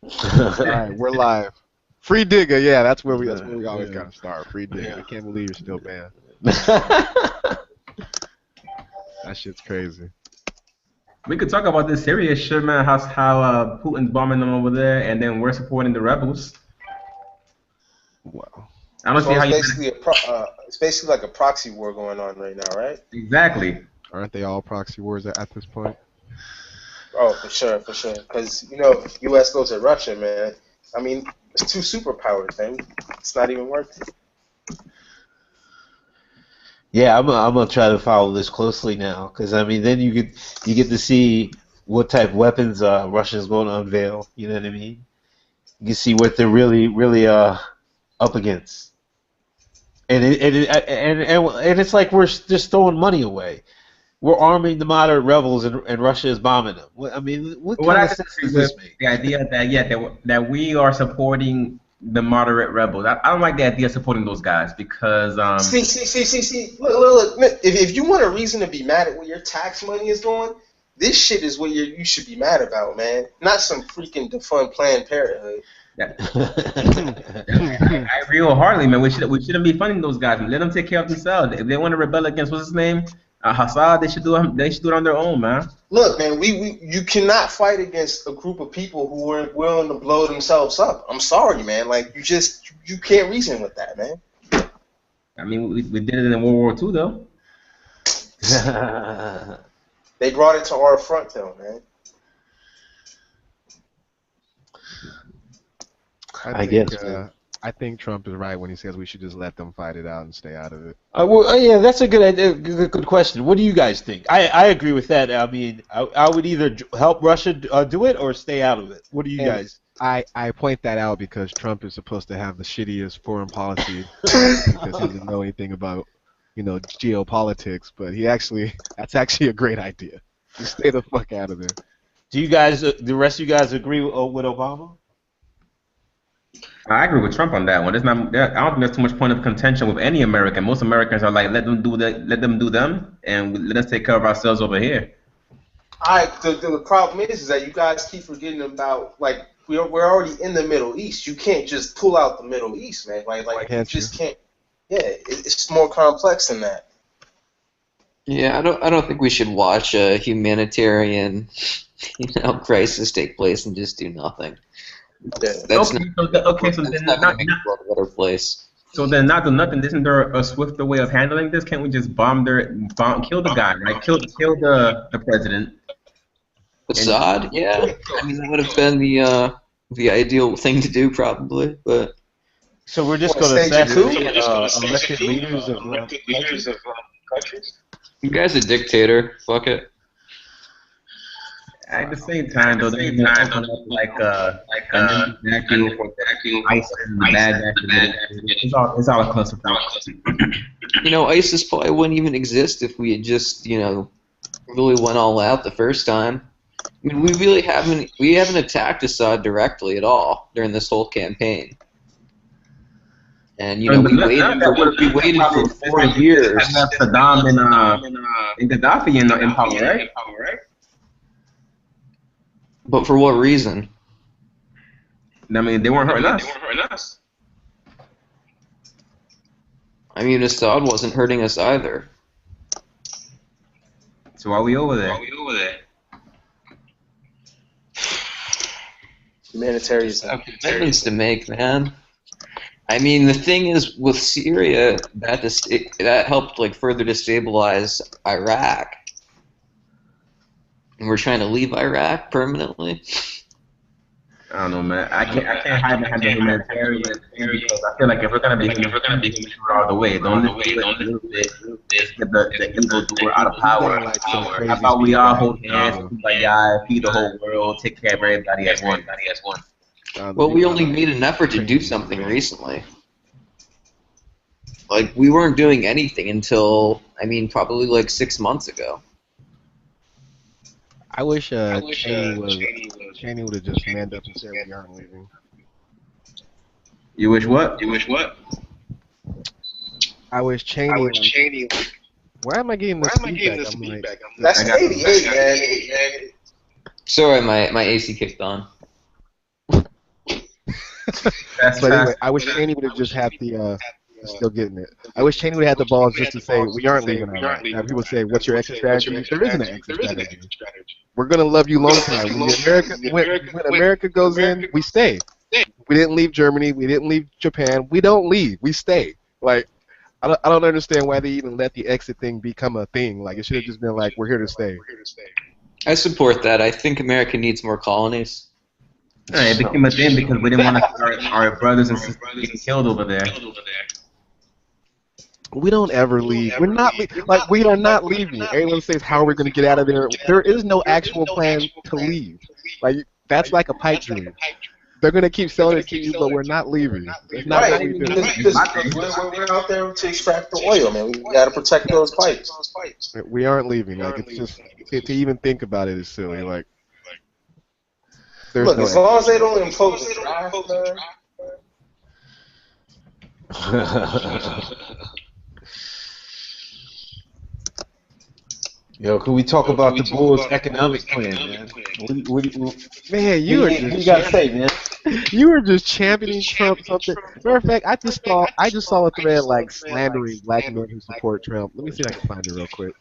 All right, we're live. Free Digger, yeah, that's where we always gotta start. Free Digger. We can't believe you're still banned. That shit's crazy. We could talk about this serious shit, man. How Putin's bombing them over there, and then we're supporting the rebels. Wow. I don't So see how you it's basically like a proxy war going on right now, right? exactly. Aren't they all proxy wars at this point? Oh, for sure, for sure. Because U.S. goes to Russia, man. I mean, it's two superpowers, man. It's not even worth it. Yeah, I'm gonna try to follow this closely now, because I mean, then you get to see what type of weapons Russia's going to unveil. You know what I mean? You can see what they're really up against, and it's like we're just throwing money away. We're arming the moderate rebels, and Russia is bombing them. I mean, what But what kind I of sense disagree does with this make? the idea that that we are supporting the moderate rebels. I don't like the idea of supporting those guys because See. Look. If you want a reason to be mad at where your tax money is going, this shit is what you should be mad about, man. Not some freaking defund Planned Parenthood. I agree wholeheartedly, man. We shouldn't be funding those guys. Let them take care of themselves. If they want to rebel against what's his name, Hassad, they should do it on their own, man. Look, man, you cannot fight against a group of people who are willing to blow themselves up. I'm sorry, man. Like you can't reason with that, man. I mean, we did it in World War II, though. They brought it to our front, though, man. I I think guess, man. I think Trump is right when he says we should just let them fight it out and stay out of it. Yeah, that's a good idea. Good question. What do you guys think? I agree with that. I mean, I would either help Russia do it or stay out of it. What do you And guys? I point that out because Trump is supposed to have the shittiest foreign policy because he doesn't know anything about, geopolitics, but that's actually a great idea. Just stay the fuck out of there. Do you guys, the rest of you guys agree with Obama? I agree with Trump on that one. I don't think there's too much point of contention with any American. Most Americans are like, let them do that, let them do them, and let us take care of ourselves over here. The problem is that you guys keep forgetting about, like, we're already in the Middle East. You can't just pull out the Middle East, man. Like you Can't you? just can't. Yeah, it's more complex than that. Yeah, I don't think we should watch a humanitarian, crisis take place and just do nothing. Yeah. That's Okay, not so that's then not going to make the world a better place. not do nothing. Isn't there a swifter way of handling this? Can't we just kill the guy, right? Kill the president. Assad, yeah. I mean, that would have been the ideal thing to do, probably. But So we're just What, going to stage a coup? assassinate elected leaders of countries? the guy's a dictator. Fuck it. At the same time, though, they're gonna open up like a vacuum for the ISIS and the bad guys. It's all a cluster. ISIS probably wouldn't even exist if we had just, really went all out the first time. I mean, we haven't attacked Assad directly at all during this whole campaign. And we waited for 4 years. Have Saddam and Gaddafi in power, right? But for what reason? I mean, they weren't hurting us. I mean, Assad wasn't hurting us either. So why are we over there? Humanitarianism. Commitments to make, man. I mean, the thing is, with Syria, that helped further destabilize Iraq. And we're trying to leave Iraq permanently. I don't know, man. I can't hide behind the humanitarian because I feel like if we're gonna be all the way, don't do it a little bit. Just get the evil doer out of power. How about we all hold hands, feed the whole world, take care of everybody as one. Well, we only made an effort to do something recently. We weren't doing anything until, probably 6 months ago. I wish Cheney would have just manned up and said we aren't leaving. You wish what? I wish Cheney. Why am I getting this feedback? That's 88, man. Sorry, my AC kicked on. That's But anyway, fast. I wish Cheney would have just had the. Still getting it. I wish Cheney would have had the balls just to say we aren't leaving Iraq. Now people say, "What's your exit strategy?" There isn't an exit strategy. We're gonna love you long time. When America goes in, we stay. We didn't leave Germany. We didn't leave Japan. We don't leave. We stay. Like I don't understand why they even let the exit thing become a thing. Like it should have just been like we're here to stay. I support that. I think America needs more colonies. No, it became a thing because we didn't want to see our brothers and sisters getting killed over there. We don't ever leave. We're not like we are not leaving. Everyone says how are we going to get out of there? There is no actual plan to leave. Like that's like a pipe dream. They're going to keep selling it to you, but we're not leaving. That's not what we do. Because we're out there to extract the oil, man. We got to protect those pipes. We aren't leaving. Like it's just to even think about it is silly. Like there's Look, no as long as they don't impose a draft, Yo, can we talk about the Bulls' economic plan, man? man, You gotta say, man. you were just championing Trump something. Matter of fact, I just saw a thread like slandering black men who support Trump. Let me see if I can find it real quick.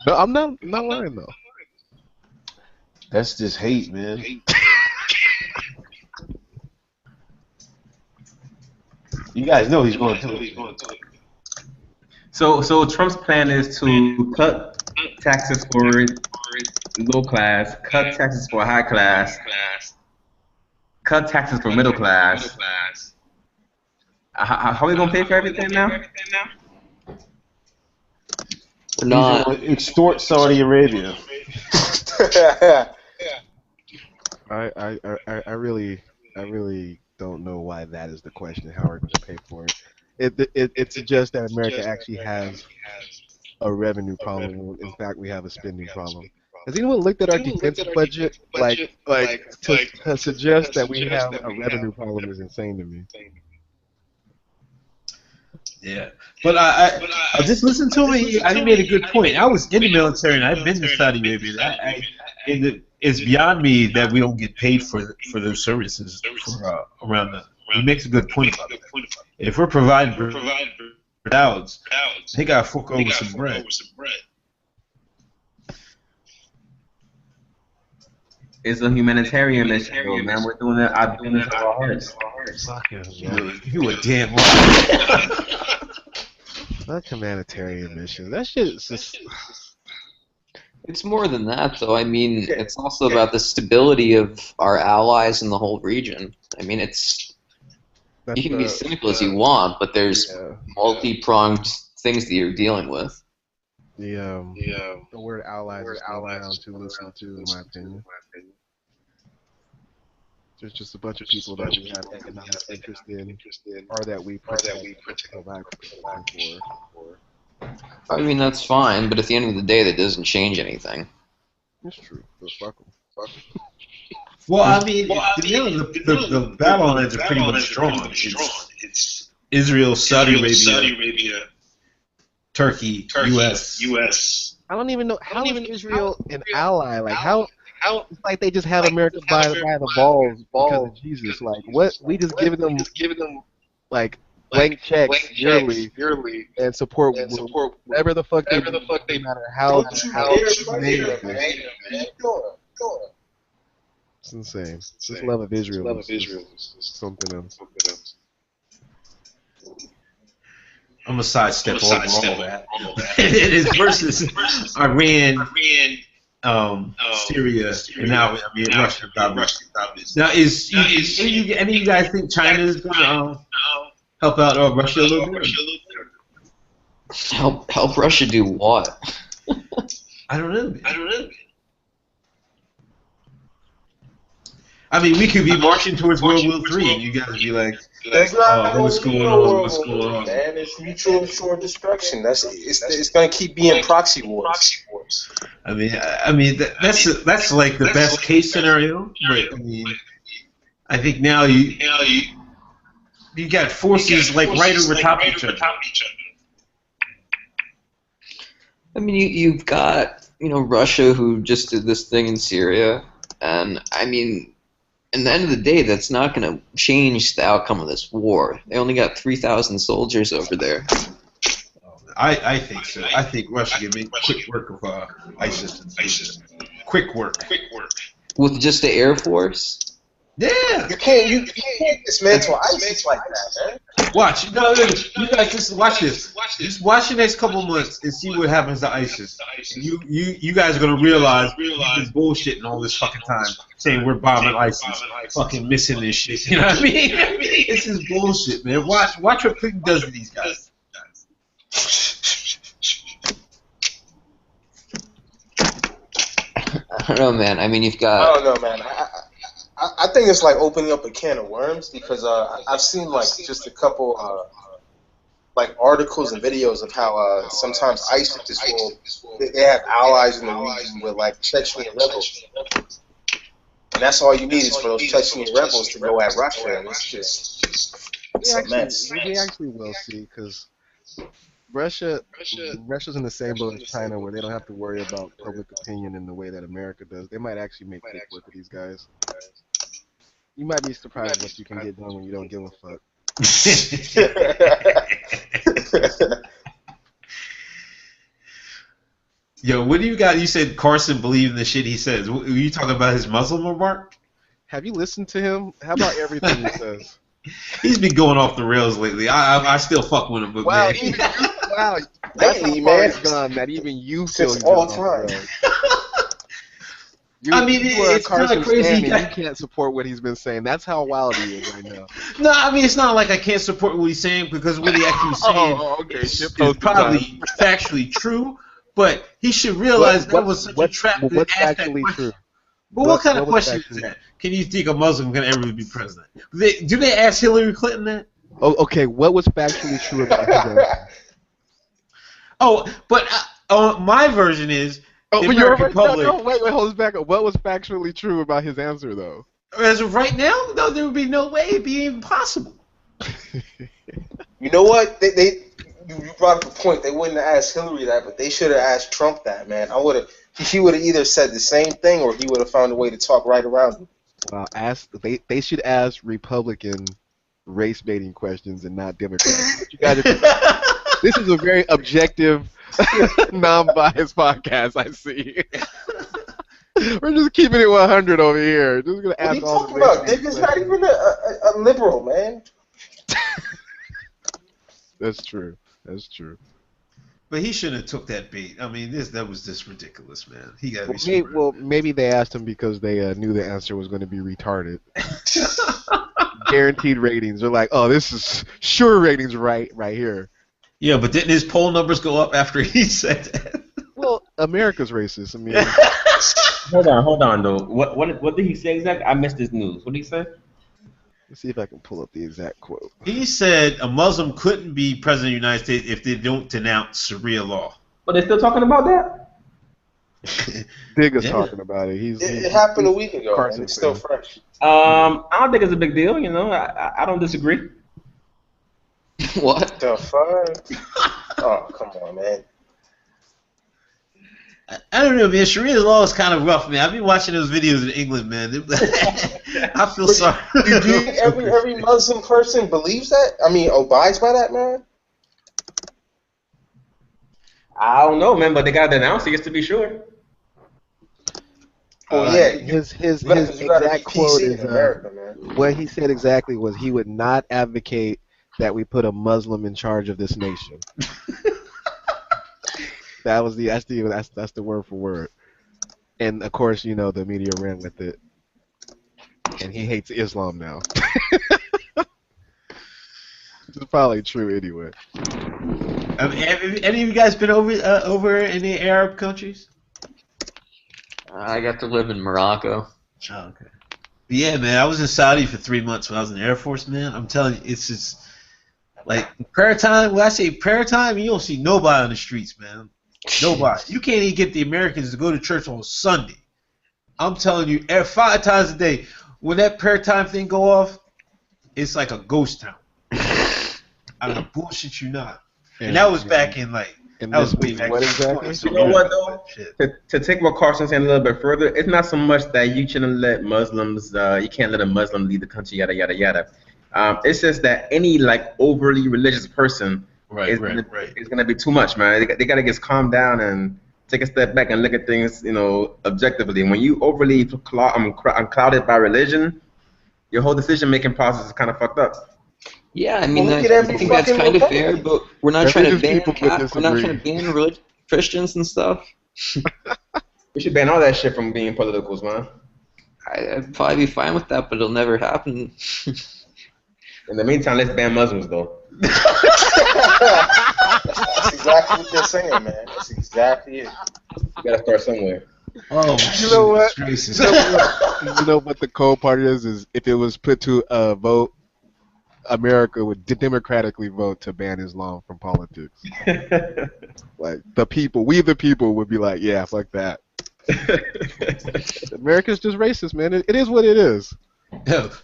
No, I'm not lying though. That's just hate, man. You guys know he's going to it. So Trump's plan is to cut taxes for low class, cut taxes for high class, cut taxes for middle class. How are we gonna pay for everything now? We're not. He's going to extort Saudi Arabia. I really don't know why that is the question. How are we going to pay for it? It suggests that America actually has a revenue problem. In fact, we have a spending problem. Has anyone looked at our defensive budget? Like to suggest that we have a revenue problem is insane to me. Yeah, but I just listened to him. He made a good point. I was in the military and I've been to Saudi Arabia. It's beyond me that we don't get paid for those services around the. He makes a good point about that. If we're providing for crowds, they got to fork over some bread. It's a humanitarian mission, though, man. We're doing it. I'm doing this our hearts. You a damn liar. Not humanitarian mission. That shit is just. It's more than that, though. I mean, it's also about the stability of our allies in the whole region. I mean, you can be cynical as you want, but there's multi-pronged things that you're dealing with. The word allies is all around to listen to, in my opinion. There's just a bunch of people that we have economic interest in, or that we provide for. I mean, that's fine, but at the end of the day, that doesn't change anything. It's true. But fuck 'em. Well, I mean, the battle lines are pretty much drawn. It's Israel, Saudi Arabia, Turkey, U.S. I don't even know how is Israel an ally. Like how it's like they just have America by the balls because of Jesus. Like what we just giving them like blank checks yearly and support whatever the fuck they do, no matter how it's insane. This love of Israel is something else. I'm gonna sidestep all that. It is versus Iran, Syria, and now Russia. Now, any of you guys think China is gonna help out Russia a little bit? Help Russia do what? I don't know. I mean, we could be marching towards World War III, and you guys would be like, what's going on? Man, it's mutual assured destruction. It's going to keep being proxy wars. I mean, that's like the best case scenario. But I mean, I think now you got forces like right over top of each other. I mean, you've got Russia who just did this thing in Syria, and I mean, the end of the day, that's not going to change the outcome of this war. They only got 3,000 soldiers over there. I think so. I think Russia can make quick work of ISIS. Quick work. With just the Air Force? Yeah. You can't dismantle ISIS like that, man. Watch. No, you guys just watch this. Just watch the next couple months and see what happens to ISIS. You guys are gonna realize you've been bullshitting all this fucking time, saying we're bombing ISIS, fucking missing this shit. You know what I mean? This is bullshit, man. Watch what Clinton does to these guys. I don't know, man. I mean, you've got. I don't know, man. I think it's like opening up a can of worms because I've seen like just a couple like articles and videos of how sometimes ISIS they have allies in the region with like Chechen rebels, and that's all you need is for those Chechen rebels to go at Russia, and it's a mess. We actually will see because Russia's in the same boat as China where they don't have to worry about public opinion in the way that America does. They might actually make quick work of these guys. You might be surprised what you can get done when you don't give a fuck. Yo, what do you got? You said Carson believed in the shit he says. Were you talking about his Muslim remark? Have you listened to him? How about everything he says? He's been going off the rails lately. I still fuck with him, but Wow, man. wow, that's how far it's gone that even you feel Since he's all going off the time. rails. I mean, you are a it's kinda Carson crazy. stan and you can't support what he's been saying. That's how wild he is right now. No, I mean, it's not like I can't support what he's saying because what he actually saying okay. is probably factually true, but he should realize that was such a trap to What's ask that actually question. true? But what kind of was question is factually that? Can you think a Muslim can ever be president? Do they ask Hillary Clinton that? Oh, okay. What was factually true about his answer? Oh, but my version is the but you're American public. No, wait, hold this back up. What was factually true about his answer, though? As of right now, no, there would be no way it'd be even possible. You know what? You brought up a point. They wouldn't have asked Hillary that, but they should have asked Trump that, man. He would have either said the same thing or he would have found a way to talk right around it. They should ask Republican race baiting questions and not Democrats. But you guys are, this is a very objective, non-biased podcast. I see. We're just keeping it 100 over here. Just gonna What are ask you all talking the about? race Nigga's baiting not even a liberal, man. That's true. That's true. But he shouldn't have took that bait. I mean, that was just ridiculous, man. He got to be smart. Maybe they asked him because they knew the answer was going to be retarded. Guaranteed ratings. They're like, oh, this is sure ratings right here. Yeah, but didn't his poll numbers go up after he said that? Well, America's racist. I mean, Hold on, though. What did he say exactly? I missed his news. What did he say? let's see if I can pull up the exact quote. He said a Muslim couldn't be president of the United States if they don't denounce Sharia law. But they're still talking about that? Digga's Yeah. talking about it. It happened a week ago, Carson and it's still fan. fresh. I don't think it's a big deal. You know, I don't disagree. What? The fuck? Oh, come on, man. I don't know, man. Sharia law is kind of rough, man. I've been watching those videos in England, man. I feel sorry. Do you think every Muslim person believes that? I mean, abides by that, man? I don't know, man, but they gotta denounce it just to be sure. Well, yeah. His You gotta exact be quote PC is in America, man. what he said exactly was he would not advocate that we put a Muslim in charge of this nation. That's the word for word. And of course, you know, the media ran with it. And he hates Islam now. It's probably true anyway. I mean, have any of you guys been over in the Arab countries? I got to live in Morocco. Oh, okay. But yeah, man, I was in Saudi for 3 months when I was in the Air Force, man. I'm telling you, it's just like prayer time. When I say prayer time, you don't see nobody on the streets, man. Nobody. You can't even get the Americans to go to church on Sunday. I'm telling you, 5 times a day, when that prayer time thing go off, it's like a ghost town. I'm gonna bullshit you not. And that was back in like And That was this way means back what in exactly? 20 You know what, years ago, though? shit. To take what Carson's saying a little bit further, it's not so much that you shouldn't let Muslims, you can't let a Muslim lead the country, yada yada yada. It's just that any like overly religious person Right, is right, gonna, right. is gonna be too much, man. They gotta just calm down and take a step back and look at things, objectively. When you overly clouded by religion, your whole decision making process is kind of fucked up. Yeah, I Well, mean, look I at every think that's fucking kind of fair, Republican. but we're not trying to Religious ban people would we're not trying disagree. to ban Christians and stuff. We should ban all that shit from being politicals, man. I'd probably be fine with that, but it'll never happen. In the meantime, let's ban Muslims, though. That's exactly what they're saying, man. That's exactly it. You gotta start somewhere. Oh, You know what? gracious. You know what the cold part is if it was put to a vote, America would democratically vote to ban Islam from politics. Like the people, we the people would be like, yeah, fuck that. America's just racist, man. It is what it is.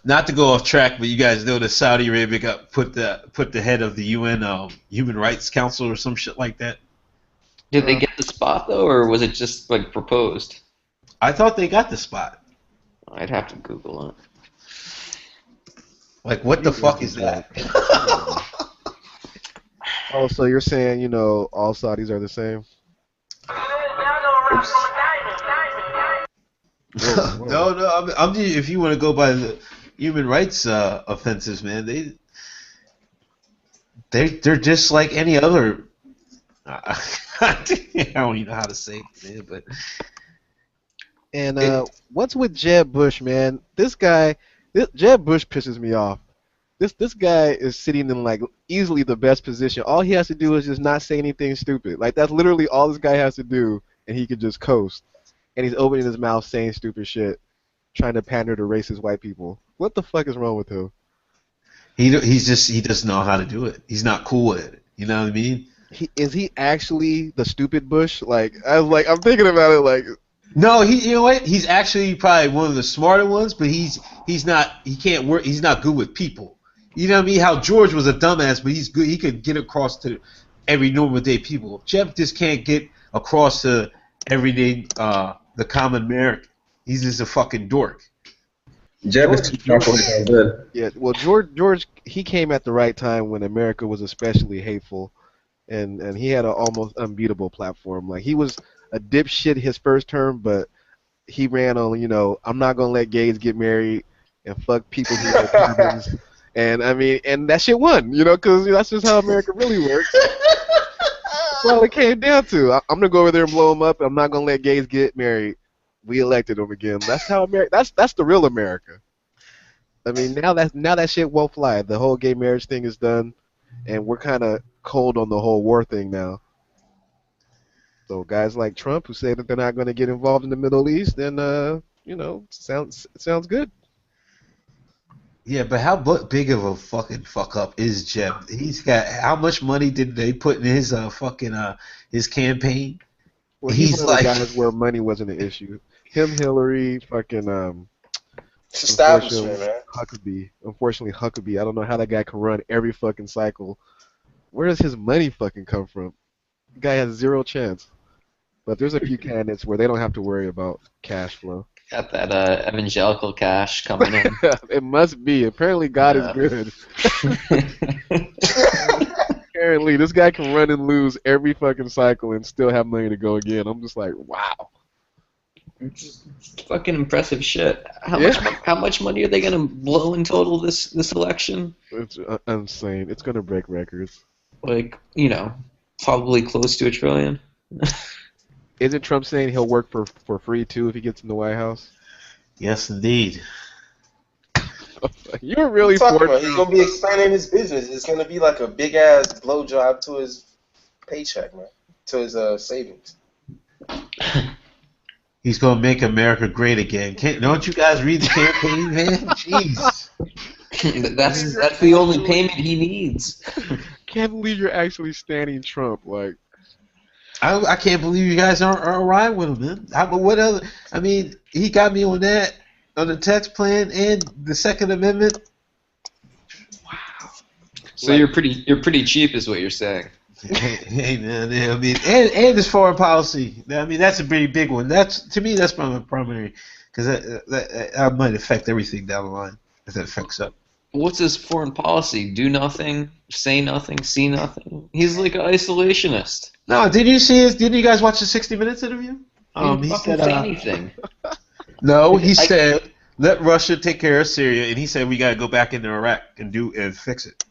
Not to go off track, but you guys know that Saudi Arabia got put the head of the UN Human Rights Council or some shit like that. Did they get the spot though, or was it just like proposed? I thought they got the spot. I'd have to Google it. Like, what the fuck is that? Oh, so you're saying, all Saudis are the same? Whoa. No, I'm just, if you want to go by the human rights offenses, man, they're just like any other. I don't even know how to say it, man, but. And what's with Jeb Bush, man? Jeb Bush pisses me off. This guy is sitting in like easily the best position. All he has to do is just not say anything stupid. Like that's literally all this guy has to do, and he could just coast. And he's opening his mouth saying stupid shit, trying to pander to racist white people. What the fuck is wrong with him? He doesn't know how to do it. He's not cool with it. You know what I mean? Is he actually the stupid Bush? I'm thinking about it like. No, you know what? He's actually probably one of the smarter ones, but he's not. He can't work. He's not good with people. You know what I mean? How George was a dumbass, but he's good. He could get across to every normal day people. Jeb just can't get across to everyday the common American. He's just a fucking dork. Jeb is too powerful. Good. Yeah, well, George, he came at the right time when America was especially hateful, and he had an almost unbeatable platform. Like he was a dipshit his first term, but he ran on, I'm not gonna let gays get married and fuck people who are pagans. And I mean, and that shit won, because that's just how America really works. That's all it came down to. I'm gonna go over there and blow them up. I'm not gonna let gays get married. We elected them again. That's how America. That's the real America. I mean, now that shit won't fly. The whole gay marriage thing is done, and we're kind of cold on the whole war thing now. So guys like Trump who say that they're not going to get involved in the Middle East, then sounds good. Yeah, but how big of a fucking fuck up is Jeb? He's got how much money did they put in his his campaign? Well, he's one of the guys where money wasn't an issue. Him, Hillary, fucking Establishment, man. Unfortunately, Huckabee. I don't know how that guy can run every fucking cycle. Where does his money fucking come from? The guy has zero chance. But there's a few candidates where they don't have to worry about cash flow. Got that evangelical cash coming in. It must be. Apparently, God is good. Apparently, this guy can run and lose every fucking cycle and still have money to go again. I'm just like, wow. It's fucking impressive shit. How much money are they gonna blow in total this election? It's insane. It's gonna break records. Like, probably close to $1 trillion. Isn't Trump saying he'll work for free too if he gets in the White House? Yes, indeed. You're really Talking for about, he's gonna be expanding his business. It's gonna be like a big ass blowjob to his paycheck, man, to his savings. He's gonna make America great again. Don't you guys read the campaign, man? Jeez. That's the only payment he needs. Can't believe you're actually standing Trump. Like, I can't believe you guys aren't riding with him, man. What other? I mean, he got me on that, on the tax plan and the Second Amendment. Wow. So you're pretty cheap, is what you're saying. Hey man, yeah, I mean, and this foreign policy. I mean, that's a pretty big one. That's to me, that's my primary because that might affect everything down the line if that affects up. What's his foreign policy? Do nothing, say nothing, see nothing. He's like an isolationist. No, did you see his? Didn't you guys watch the 60 Minutes interview? He didn't He fucking said, say anything. no, he said let Russia take care of Syria, and he said we got to go back into Iraq and fix it.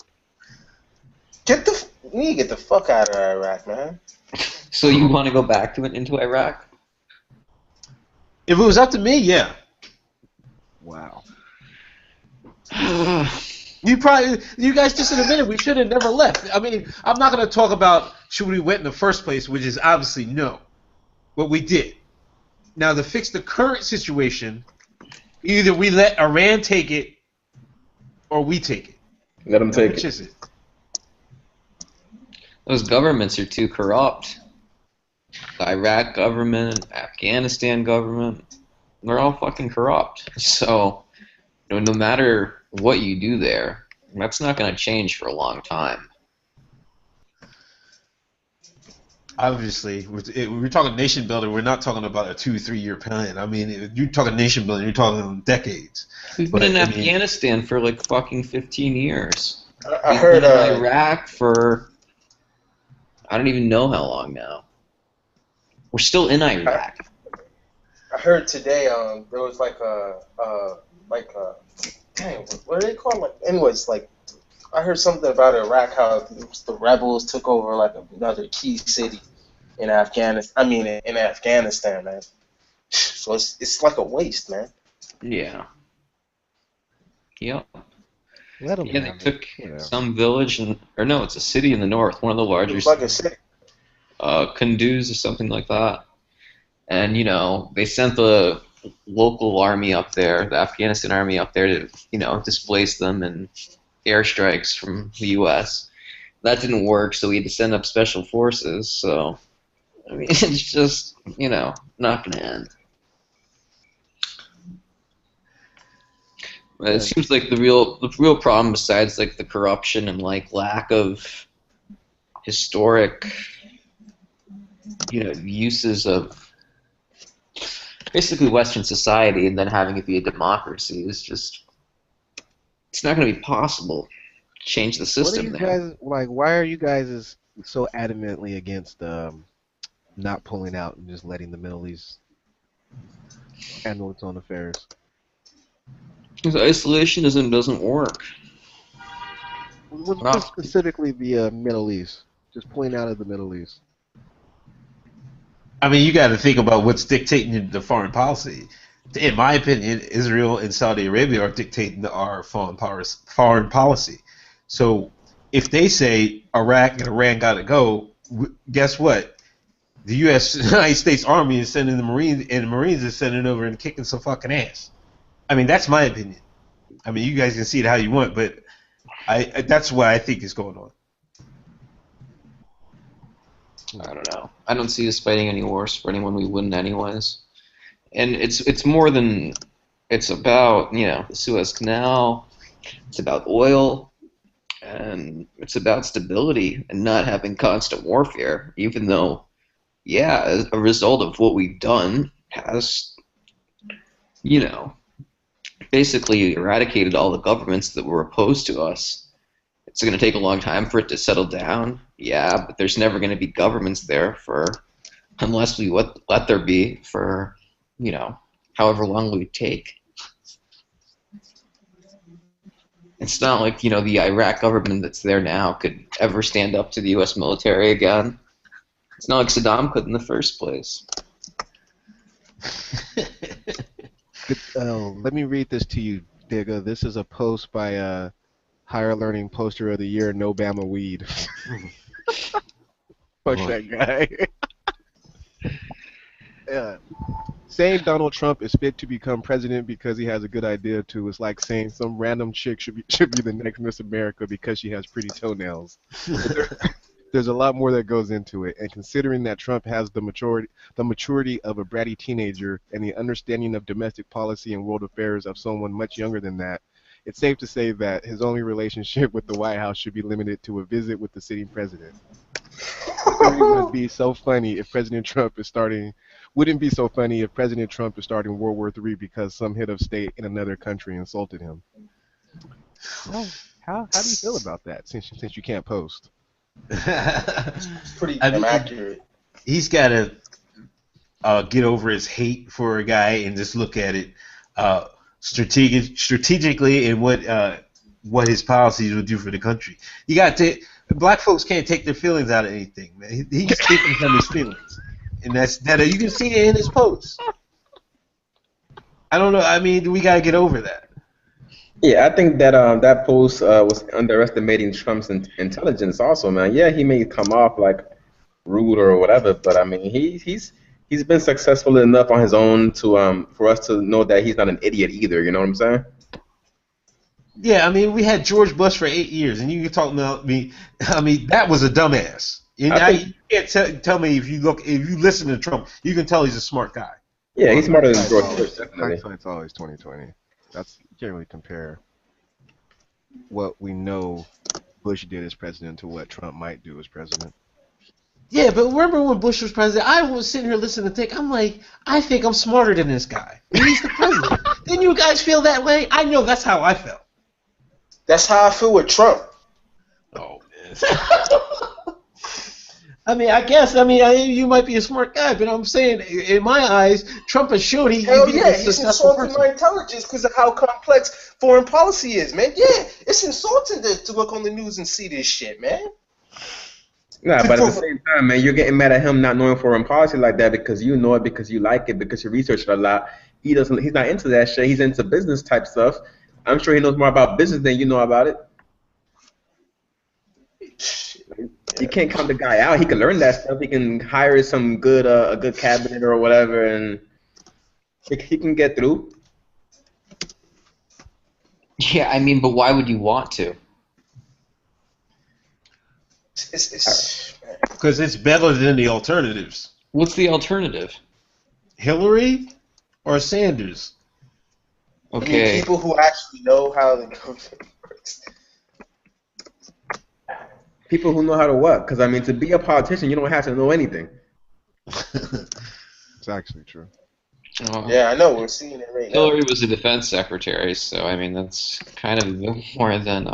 We need to get the fuck out of Iraq, man. So you want to go back into Iraq? If it was up to me, yeah. Wow. You guys just admitted we should have never left. I mean, I'm not going to talk about should we went in the first place, which is obviously no. But we did. Now, to fix the current situation, either we let Iran take it or we take it. Let them take Which it. is it? Those governments are too corrupt. The Iraq government, Afghanistan government, they're all fucking corrupt. So, no matter what you do there, that's not going to change for a long time. Obviously, we're talking nation building. We're not talking about a 2-3 year plan. I mean, if you're talking nation building, you're talking decades. We've been in Afghanistan for like fucking 15 years. I heard We've been in Iraq for I don't even know how long now. We're still in Iraq. I heard today there was dang, what are they called? Like, anyways, like I heard something about Iraq, how the rebels took over like another key city in Afghanistan. I mean, in Afghanistan, man. So it's like a waste, man. Yeah. Yep. Let them Yeah, they have took it. some village, or no, it's a city in the north, one of the larger It's like a city. Kunduz or something like that. And, they sent the local army up there, the Afghanistan army up there to, displace them and airstrikes from the U.S. That didn't work, so we had to send up special forces. So, I mean, it's just, not going to end. But it seems like the real problem, besides like the corruption and like lack of historic, uses of basically Western society, and then having it be a democracy is just, it's not going to be possible to change the system there. Why are you guys so adamantly against not pulling out and just letting the Middle East handle its own affairs? Because isolationism doesn't work. Just specifically the Middle East, just pulling out of the Middle East. I mean, you got to think about what's dictating the foreign policy. In my opinion, Israel and Saudi Arabia are dictating our foreign policy. So if they say Iraq and Iran got to go, guess what? The United States Army is sending the Marines, and the Marines are sending over and kicking some fucking ass. I mean, that's my opinion. I mean, you guys can see it how you want, but that's what I think is going on. I don't know. I don't see us fighting any wars for anyone we wouldn't anyways. And it's more than it's about, the Suez Canal. It's about oil, and it's about stability and not having constant warfare. Even though, as a result of what we've done has, basically eradicated all the governments that were opposed to us. It's going to take a long time for it to settle down, but there's never going to be governments there unless we let there be for, however long we take. It's not like, the Iraq government that's there now could ever stand up to the U.S. military again. It's not like Saddam could in the first place. Let me read this to you, Digga. This is a post by Higher Learning Poster of the Year, No Bama Weed. Fuck that guy. Yeah. Saying Donald Trump is fit to become president because he has a good idea to is like saying some random chick should be the next Miss America because she has pretty toenails. There's a lot more that goes into it, and considering that Trump has the maturity of a bratty teenager and the understanding of domestic policy and world affairs of someone much younger than that, it's safe to say that his only relationship with the White House should be limited to a visit with the sitting president. III would be so funny if President Trump is starting. Wouldn't be so funny if President Trump is starting World War III because some head of state in another country insulted him. How do you feel about that? Since you can't post. It's pretty I damn mean, accurate. he's got to get over his hate for a guy and just look at it strategically and what his policies would do for the country. You got to black folks can't take their feelings out of anything, man. He's speaking from his feelings, and that you can see it in his posts. I don't know. I mean, we got to get over that. Yeah, I think that that post was underestimating Trump's intelligence. Also, man. Yeah, he may come off like rude or whatever, but I mean, he's been successful enough on his own to for us to know that he's not an idiot either. You know what I'm saying? Yeah, I mean, we had George Bush for 8 years, and you can talk about me. I mean, that was a dumbass. You can't tell me if you listen to Trump, you can tell he's a smart guy. Yeah, he's smarter than George Bush, definitely. Hindsight's always 2020. You can't really compare what we know Bush did as president to what Trump might do as president. Yeah, but remember when Bush was president, I was sitting here listening to think, I'm like, I think I'm smarter than this guy. And he's the president. Didn't you guys feel that way? I know that's how I felt. That's how I feel with Trump. Oh, man. I mean, I guess, you might be a smart guy, but I'm saying, in my eyes, Trump has showed he's he's insulting my intelligence because of how complex foreign policy is, man. Yeah, it's insulting to look on the news and see this shit, man. Nah, but at the same time, man, you're getting mad at him not knowing foreign policy like that because you know it, because you like it, because you research it a lot. He's not into that shit. He's into business type stuff. I'm sure he knows more about business than you know about it. You can't count the guy out. He can learn that stuff. He can hire some good a good cabinet or whatever, and he can get through. Yeah, I mean, but why would you want to? Because it's better than the alternatives. What's the alternative? Hillary or Sanders? Okay. I mean, people who actually know how the government works. People who know how to what? Because, I mean, to be a politician, you don't have to know anything. It's actually true. Yeah, I know. We're seeing it right now. Hillary was the defense secretary, so, I mean, that's kind of more than...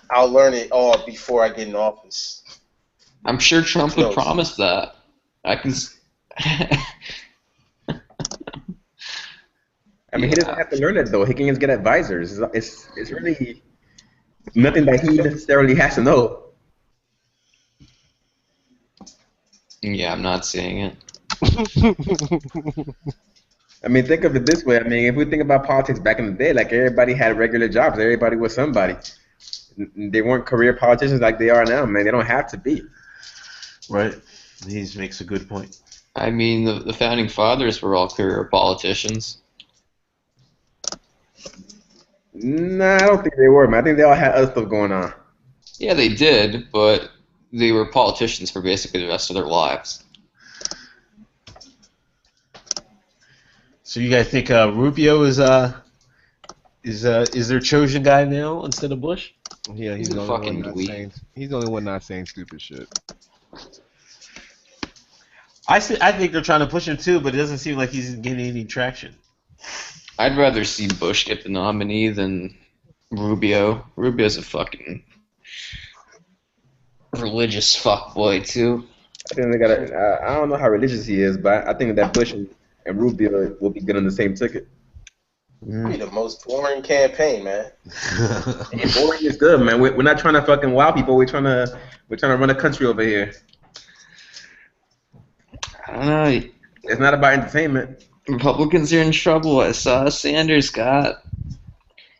I'll learn it all before I get in office. I'm sure Trump would promise that. I can... I mean, he doesn't have to learn it, though. He can just get advisors. It's really nothing that he necessarily has to know. Yeah, I'm not seeing it. I mean, think of it this way. I mean, if we think about politics back in the day, like, everybody had regular jobs. Everybody was somebody. They weren't career politicians like they are now, man. They don't have to be. Right. He makes a good point. I mean, the founding fathers were all career politicians. Nah, I don't think they were, man. I think they all had other stuff going on. Yeah, they did, but they were politicians for basically the rest of their lives. So you guys think Rubio is their chosen guy now instead of Bush? Yeah, he's the only one not saying. He's the only one not saying stupid shit. I think they're trying to push him too, but it doesn't seem like he's getting any traction. I'd rather see Bush get the nominee than Rubio. Rubio's a fucking religious fuckboy too. I think they got. I don't know how religious he is, but I think that Bush and Rubio will be good on the same ticket. Be the most boring campaign, man. Hey, boring is good, man. We're not trying to fucking wow people. We're trying to run a country over here. I don't know. It's not about entertainment. Republicans are in trouble. I saw Sanders got.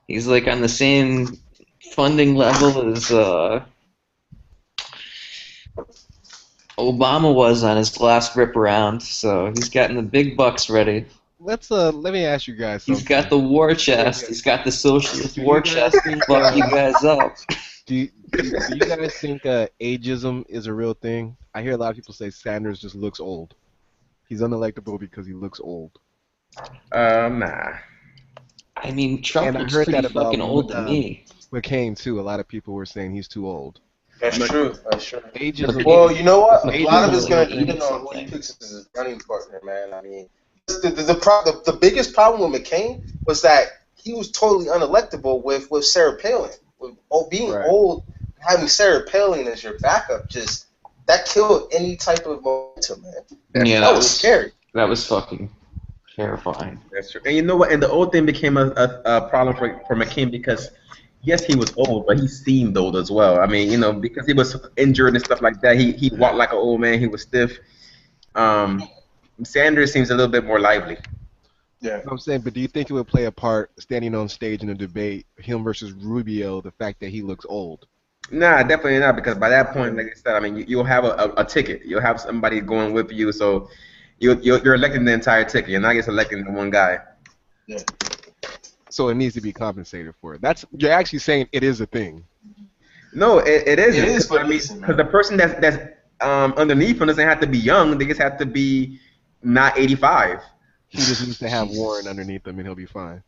He's like on the same funding level as Obama was on his last rip around, so he's gotten the big bucks ready. Let me ask you guys something. He's got the war chest. He's got the socialist war chest to fuck you guys up. Do you guys think ageism is a real thing? I hear a lot of people say Sanders just looks old. He's unelectable because he looks old. Nah. I mean, Trump looks pretty fucking old to me. McCain too. A lot of people were saying he's too old. That's But true. That's true. Ageism. Well, you know what? A lot of it's Ageism going to really depend means on who he something. picks as his running partner, man. I mean, the biggest problem with McCain was that he was totally unelectable with Sarah Palin. With being Right. old, having Sarah Palin as your backup, just that killed any type of momentum, man. Yeah, That was scary. that was fucking terrifying. that's true. And you know what? And the old thing became a problem for McCain because yes, he was old, but he seemed old as well. I mean, because he was injured and stuff like that. He walked like an old man. He was stiff. Um, Sanders seems a little bit more lively. Yeah. I'm saying, but do you think it would play a part standing on stage in a debate, him versus Rubio, the fact that he looks old? Nah, definitely not. Because by that point, like I said, I mean, you'll have a ticket. You'll have somebody going with you. So you're electing the entire ticket. You're not just electing the one guy. Yeah. So it needs to be compensated for it. You're actually saying it is a thing. No, it isn't. It is, but I mean, listen, because the person that's underneath him doesn't have to be young. They just have to be not 85. He just needs to have Warren underneath him, and he'll be fine.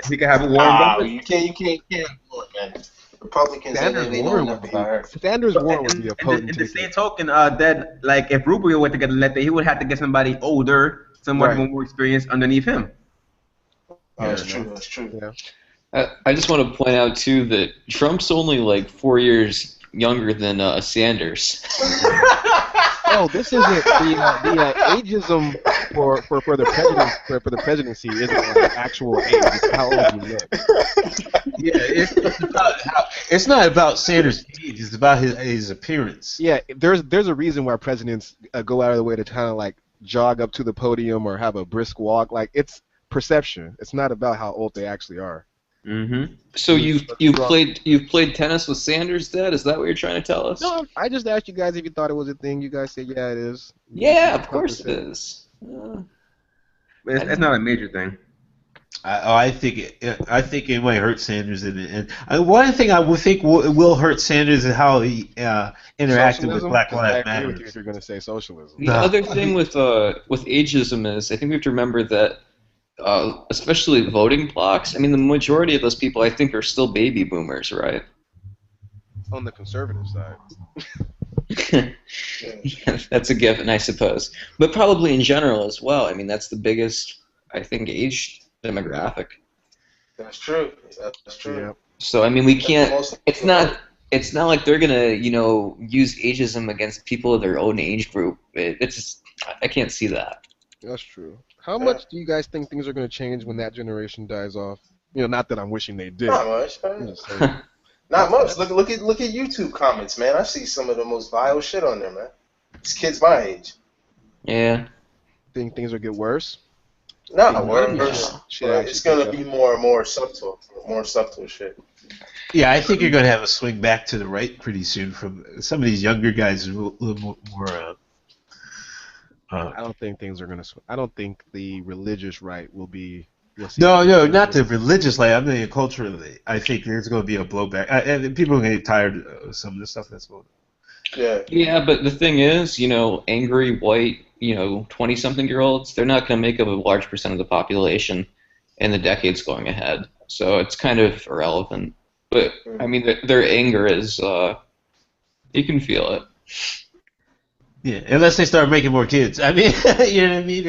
He can have a Warren Buffett. You can't, man. Republicans, they know Warren nothing would about her. Sanders Warren would And, be a and potent the same ticket. token, that like if Rubio were to get elected, he would have to get somebody older, someone Right. with more experience underneath him. That's true. That's true. Yeah. I just want to point out too that Trump's only like 4 years younger than Sanders. Oh, this isn't the ageism for the presidency isn't like actual age. It's how old you look. Yeah, it's not about Sanders' age. It's about his appearance. Yeah, there's a reason why presidents go out of the way to kind of like jog up to the podium or have a brisk walk. Like it's perception. It's not about how old they actually are. Mm-hmm. So you've played tennis with Sanders, Dad? Is that what you're trying to tell us? No, I just asked you guys if you thought it was a thing. You guys said yeah, it is. Yeah, of course it is. It's not a major thing. I think it might hurt Sanders, and one thing I would think will hurt Sanders is how he interacted with Socialism? Black I Lives agree with you Matter. if you're going to say socialism. The other thing with ageism is I think we have to remember that especially voting blocks. I mean, the majority of those people I think are still baby boomers, right? On the conservative side. Yeah, that's a given, I suppose. But probably in general as well. I mean, that's the biggest, I think, age demographic. That's true. That's true. Yeah. So I mean, we That's can't. the most- It's not like they're gonna, use ageism against people of their own age group. It's just, I can't see that. That's true. How much do you guys think things are going to change when that generation dies off? Not that I'm wishing they did. Not much. I'm just saying. Not much. Look at YouTube comments, man. I see some of the most vile shit on there, man. It's kids my age. Yeah. Think things will get worse? No, worse. Shit But actually it's gonna pick be up. more subtle shit. Yeah, I think you're going to have a swing back to the right pretty soon from some of these younger guys who are a little more. I don't think things are going to. I don't think the religious right will be. No, not the religious light. I mean, culturally, I think there's going to be a blowback, and people are going to get tired of some of the stuff that's going on. Yeah. Yeah, but the thing is, angry white, 20-something-year-olds, they're not going to make up a large percent of the population in the decades going ahead. So it's kind of irrelevant. But I mean, their anger is, you can feel it. Yeah, unless they start making more kids. I mean, you know what I mean?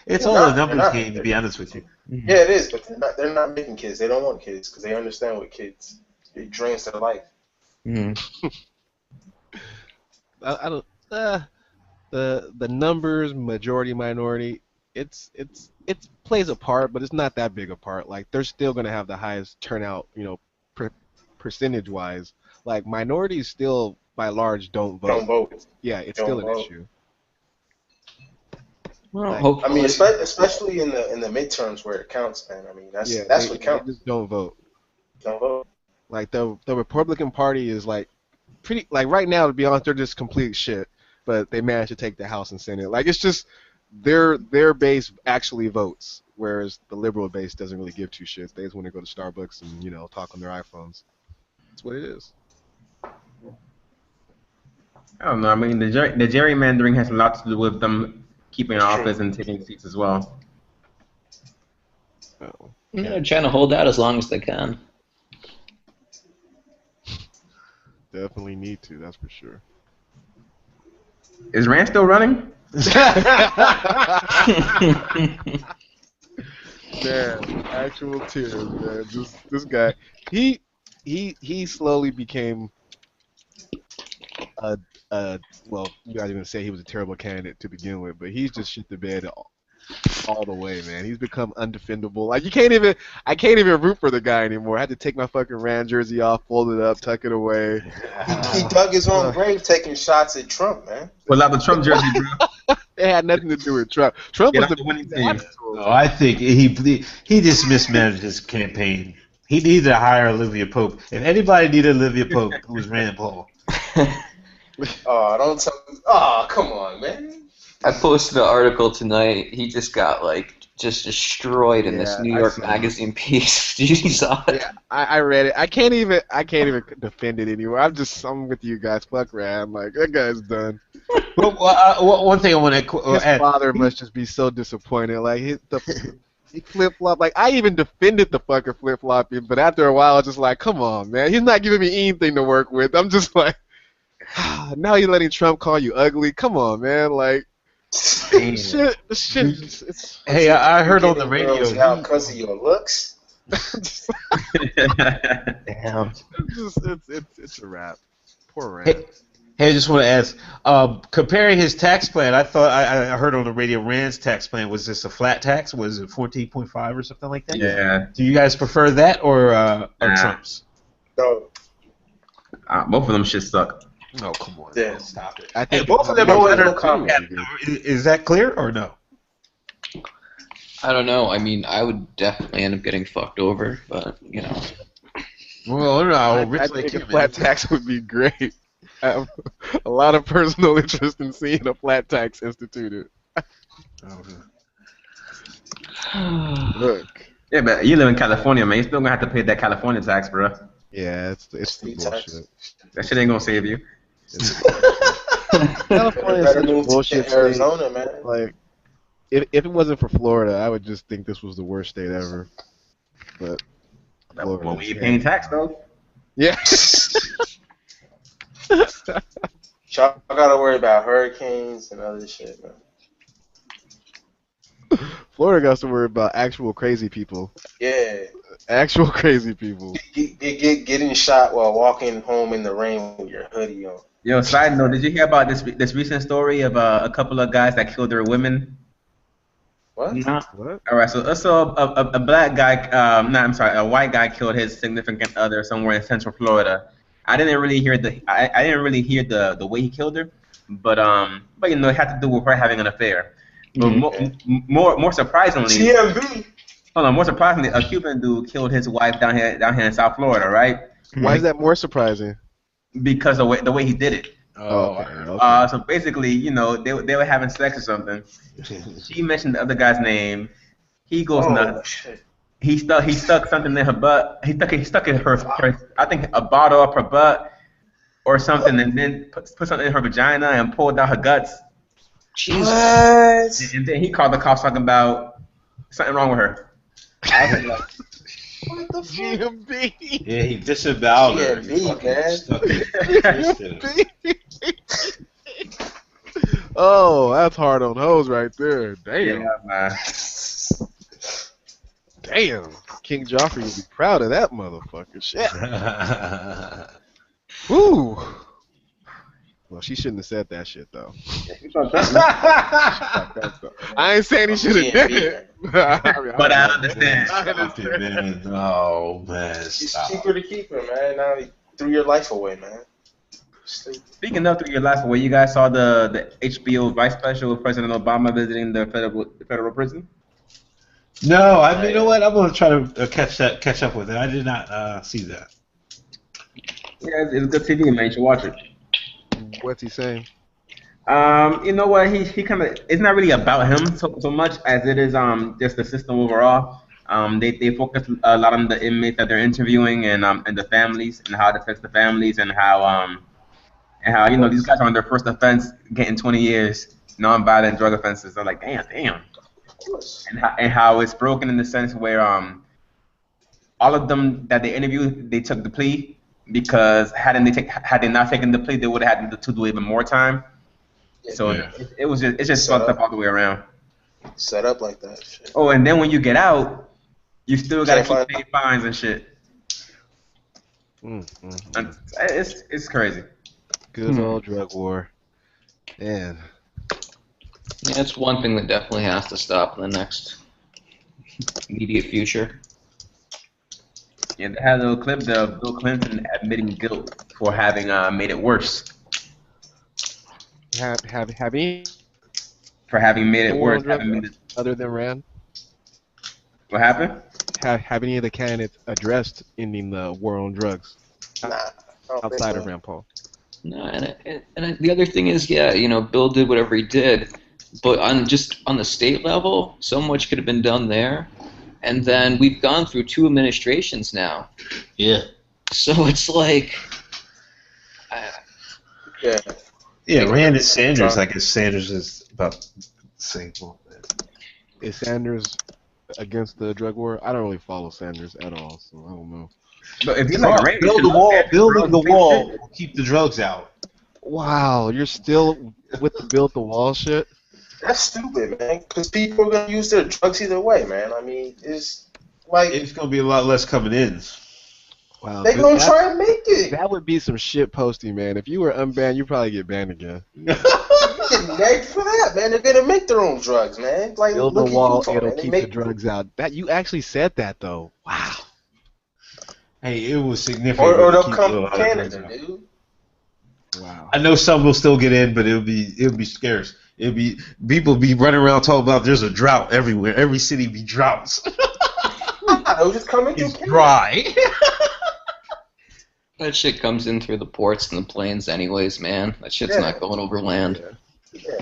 It's all a numbers game, to be honest with you. Yeah, it is, but they're not making kids. They don't want kids because they understand what kids it drains their life. Mm-hmm. I don't. The numbers, majority, minority, it plays a part, but it's not that big a part. Like they're still going to have the highest turnout, percentage wise. Like minorities still by large don't vote. Don't vote. Yeah, it's Don't still an vote. issue. Well, Like, hopefully. I mean, especially in the midterms where it counts, man. I mean, that's Yeah, what they counts. just don't vote. Don't vote. Like the Republican Party is like pretty like right now, to be honest, they're just complete shit. But they managed to take the House and Senate. Like it's just their base actually votes, whereas the liberal base doesn't really give two shits. They just want to go to Starbucks and talk on their iPhones. That's what it is. I don't know. I mean, the gerrymandering has a lot to do with them keeping That's true. office and taking seats as well. Oh. They're trying to hold out as long as they can. definitely need to. That's for sure. Is Rand still running? Man, actual tears, man. Just this guy, he he slowly became a well, you gotta even say he was a terrible candidate to begin with, but he's just shit the bed all the way, man. He's become undefendable. Like I can't even root for the guy anymore. I had to take my fucking Rand jersey off, fold it up, tuck it away. He dug his own grave taking shots at Trump, man. Without the Trump jersey, bro. It had nothing to do with Trump. Trump Get was off the winning team. No, I think he just mismanaged his campaign. He needed to hire Olivia Pope. If anybody needed Olivia Pope, it was Rand Paul. Oh, don't tell me. Oh, come on, man. I posted an article tonight. He just got just destroyed in this New York Magazine piece. Did you saw it? Yeah, I read it. I can't even defend it anymore. I'm with you guys. Fuck Rand. Like that guy's done. One thing I want to His add. father must just be so disappointed. Like he flip flop. Like I even defended the fucker flip flopping, but after a while, I was just like, come on, man. He's not giving me anything to work with. I'm just like, now you're letting Trump call you ugly. Come on, man. Like. Shit. Hey, I heard on the radio now because of your looks. Damn. It's a wrap. Poor Rand. Hey, I just want to ask. Comparing his tax plan, I thought I heard on the radio Rand's tax plan was this a flat tax? Was it 14.5 or something like that? Yeah. Do you guys prefer that or Trump's? No. Both of them shit suck. No, come on. Yeah. Stop it. I think both of them are better too. Is that clear or no? I don't know. I mean, I would definitely end up getting fucked over, but you know. Well, no. I think a flat tax would be great. I have a lot of personal interest in seeing a flat tax instituted. Look. Yeah, but you live in California, man. You're still gonna have to pay that California tax, bro. Yeah, it's the bullshit. That shit ain't gonna save you. California is Better such a move bullshit to Arizona, man. Like, if it wasn't for Florida, I would just think this was the worst state ever. But Florida, Well, we ain't paying tax though. yeah. Y'all gotta worry about hurricanes and other shit, man. Florida got to worry about actual crazy people. Yeah. Actual crazy people. Getting shot while walking home in the rain with your hoodie on. Yo, side note, did you hear about this recent story of a couple of guys that killed their women? What? What? All right, so a black guy, a white guy killed his significant other somewhere in Central Florida. I didn't really hear the way he killed her, but you know, it had to do with her having an affair. But more surprisingly, TMB. hold on, more surprisingly, a Cuban dude killed his wife down here in South Florida, right? Why is that more surprising? Because of the way he did it. Oh, okay. So basically, you know, they were having sex or something. She mentioned the other guy's name. He goes nuts. Shit. He stuck something in her butt. He stuck in her I think a bottle up her butt or something, and then put something in her vagina and pulled out her guts. Jesus. What? And then he called the cops talking about something wrong with her. What the fuck? GMB. Yeah, he disavowed her. GMB, man. Oh, that's hard on hoes right there. Damn. Yeah, man. Damn. King Joffrey would be proud of that motherfucker. Shit. Woo. Well, she shouldn't have said that shit though. I ain't saying he should have did it. But I understand. Man. Oh, man. It's Stop. cheaper to keep her, man. Now he threw your life away, man. Speaking of through your life away, you guys saw the HBO Vice special with President Obama visiting the federal prison? No, you know what? I'm going to try to catch up with it. I did not see that. Yeah, it's good TV, man. You should watch it. What's he saying? You know what? He kind of. It's not really about him so much as it is just the system overall. They focus a lot on the inmates that they're interviewing and the families and how it affects the families and how you know these guys are on their first offense getting 20 years non-violent drug offenses. They're like damn. And how it's broken in the sense where all of them that they interviewed, they took the plea because had they not taken the plea, they would have had to do even more time. So it's just fucked up all the way around. Set up like that. Shit. Oh, and then when you get out, you still gotta keep paying fines and shit. And it's crazy. Good old drug war. Man. Yeah, it's one thing that definitely has to stop in the next immediate future. Yeah, they had a little clip of Bill Clinton admitting guilt for having made it worse. Having For having made it worse. Other than Rand? What happened? Have any of the candidates addressed ending the war on drugs outside of Rand Paul? No, and the other thing is, yeah, you know, Bill did whatever he did, but on the state level, so much could have been done there. And then we've gone through 2 administrations now. Yeah. So it's like... Yeah, Rand and Sanders, I guess Sanders is about the same. Is Sanders against the drug war? I don't really follow Sanders at all, so I don't know. But if you like Rand, building the wall will keep the drugs out. Wow, you're still with the build the wall shit? That's stupid, man. Because people are gonna use their drugs either way, man. I mean, it's gonna be a lot less coming in. Wow, they're gonna try and make it. That would be some shit posting, man. If you were unbanned, you'd probably get banned again. You get nagged for that, man. They're gonna make their own drugs, man. Like, build the look wall, at Utah, it'll man. keep the drugs out. That you actually said that though. Wow. Hey, it was significant. Or they'll come to Canada, dude. Wow. I know some will still get in, but it'll be scarce. People be running around talking about there's a drought everywhere. Every city be droughts. They'll just come into It's dry. That shit comes in through the ports and the planes anyways, man. That shit's not going over land. Yeah.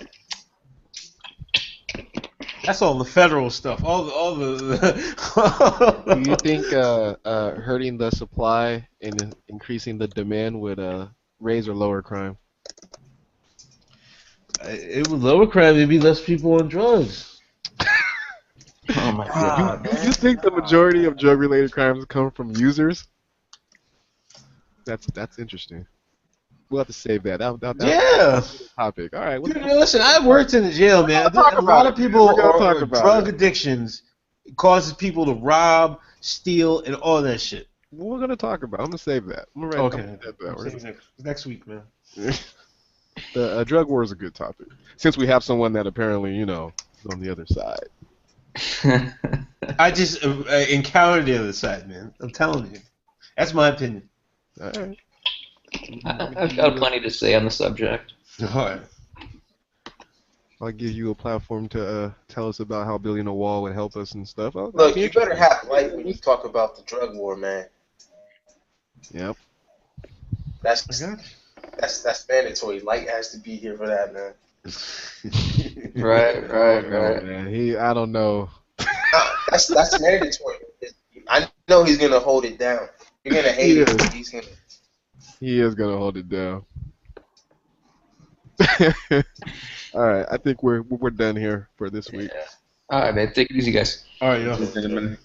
That's all the federal stuff. All the Do you think hurting the supply and increasing the demand would raise or lower crime? It would lower crime. There'd be less people on drugs. Oh my god. You think the majority of drug-related crimes come from users? That's interesting. We'll have to save that. That's a topic. All right. Dude, listen, I worked in the jail, man. A lot of people are drug addictions. It causes people to rob, steal, and all that shit. We're gonna talk about. I'm gonna save that. I'm gonna write that down. Next week, man. The drug war is a good topic, since we have someone that apparently, you know, is on the other side. I just encountered the other side, man. I'm telling you. That's my opinion. All right. I've got plenty to say on the subject. All right. I'll give you a platform to tell us about how building a wall would help us and stuff. Look, you better have light when you talk about the drug war, man. Yep. That's mandatory. Light has to be here for that, man. Right. Man, I don't know. That's mandatory. I know he's gonna hold it down. You're gonna hate it. But He is gonna hold it down. All right, I think we're done here for this week. All right, man. Take it easy, guys. All right, yo.